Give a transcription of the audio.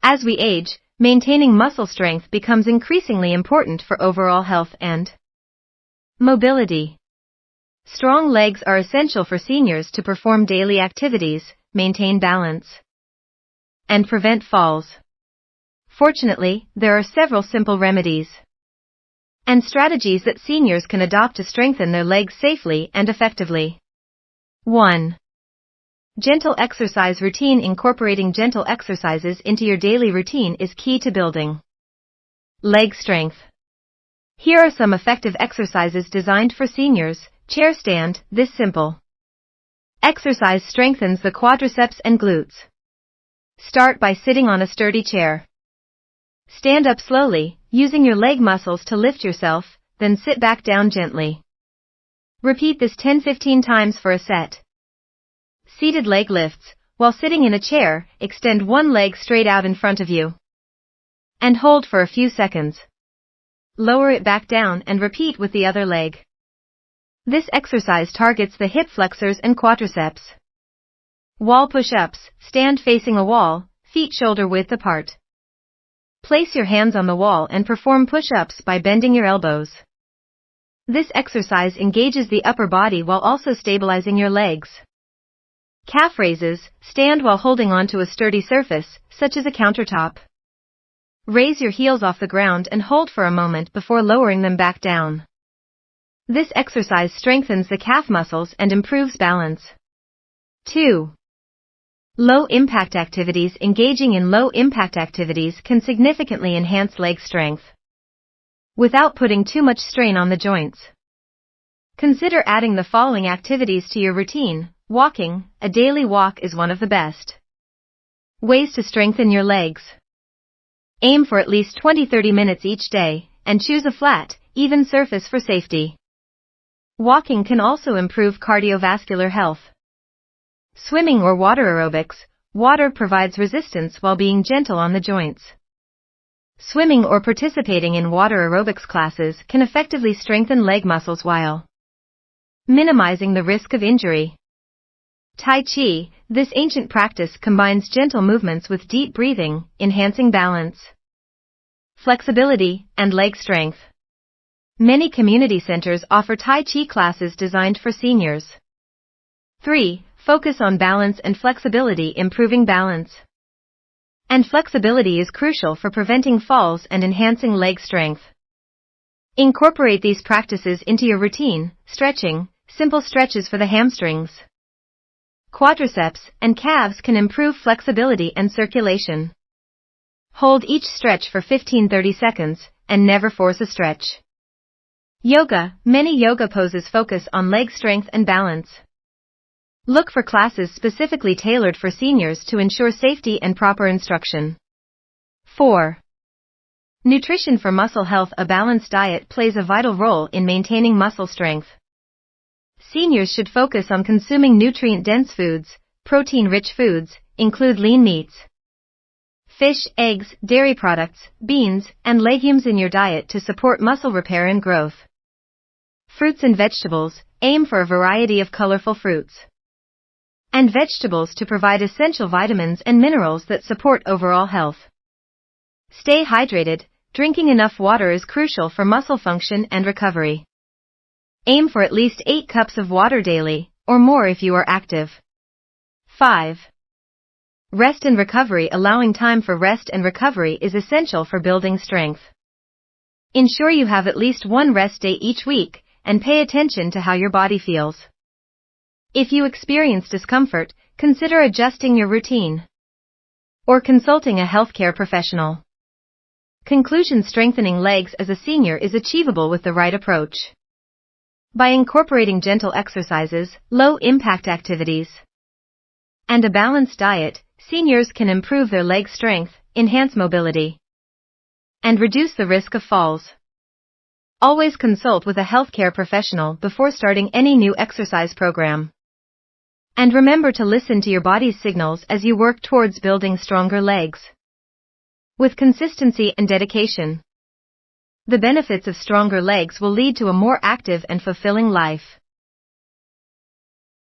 As we age, maintaining muscle strength becomes increasingly important for overall health and mobility. Strong legs are essential for seniors to perform daily activities, maintain balance, and prevent falls. Fortunately, there are several simple remedies and strategies that seniors can adopt to strengthen their legs safely and effectively. 1. Gentle exercise routine. Incorporating gentle exercises into your daily routine is key to building leg strength. Here are some effective exercises designed for seniors. Chair stand. This simple exercise strengthens the quadriceps and glutes. Start by sitting on a sturdy chair. Stand up slowly, using your leg muscles to lift yourself, then sit back down gently. Repeat this 10-15 times for a set. Seated leg lifts. While sitting in a chair, extend one leg straight out in front of you and hold for a few seconds. Lower it back down and repeat with the other leg. This exercise targets the hip flexors and quadriceps. Wall push-ups. Stand facing a wall, feet shoulder width apart. Place your hands on the wall and perform push-ups by bending your elbows. This exercise engages the upper body while also stabilizing your legs. Calf raises. Stand while holding onto a sturdy surface, such as a countertop. Raise your heels off the ground and hold for a moment before lowering them back down. This exercise strengthens the calf muscles and improves balance. 2. Low-impact activities. Engaging in low-impact activities can significantly enhance leg strength without putting too much strain on the joints. Consider adding the following activities to your routine. Walking. A daily walk is one of the best ways to strengthen your legs. Aim for at least 20-30 minutes each day, and choose a flat, even surface for safety. Walking can also improve cardiovascular health. Swimming or water aerobics. Water provides resistance while being gentle on the joints. Swimming or participating in water aerobics classes can effectively strengthen leg muscles while minimizing the risk of injury. Tai Chi. This ancient practice combines gentle movements with deep breathing, enhancing balance, flexibility, and leg strength. Many community centers offer Tai Chi classes designed for seniors. 3. Focus on balance and flexibility. Improving balance and flexibility is crucial for preventing falls and enhancing leg strength. Incorporate these practices into your routine. Stretching. Simple stretches for the hamstrings, quadriceps, and calves can improve flexibility and circulation. Hold each stretch for 15-30 seconds, and never force a stretch. Yoga. Many yoga poses focus on leg strength and balance. Look for classes specifically tailored for seniors to ensure safety and proper instruction. 4. Nutrition for muscle health. A balanced diet plays a vital role in maintaining muscle strength. Seniors should focus on consuming nutrient-dense foods. Protein-rich foods include lean meats, fish, eggs, dairy products, beans, and legumes in your diet to support muscle repair and growth. Fruits and vegetables. Aim for a variety of colorful fruits and vegetables to provide essential vitamins and minerals that support overall health. Stay hydrated. Drinking enough water is crucial for muscle function and recovery. Aim for at least 8 cups of water daily, or more if you are active. 5. Rest and recovery. Allowing time for rest and recovery is essential for building strength. Ensure you have at least one rest day each week, and pay attention to how your body feels. If you experience discomfort, consider adjusting your routine or consulting a healthcare professional. Conclusion. Strengthening legs as a senior is achievable with the right approach. By incorporating gentle exercises, low-impact activities, and a balanced diet, seniors can improve their leg strength, enhance mobility, and reduce the risk of falls. Always consult with a healthcare professional before starting any new exercise program. And remember to listen to your body's signals as you work towards building stronger legs. With consistency and dedication, the benefits of stronger legs will lead to a more active and fulfilling life.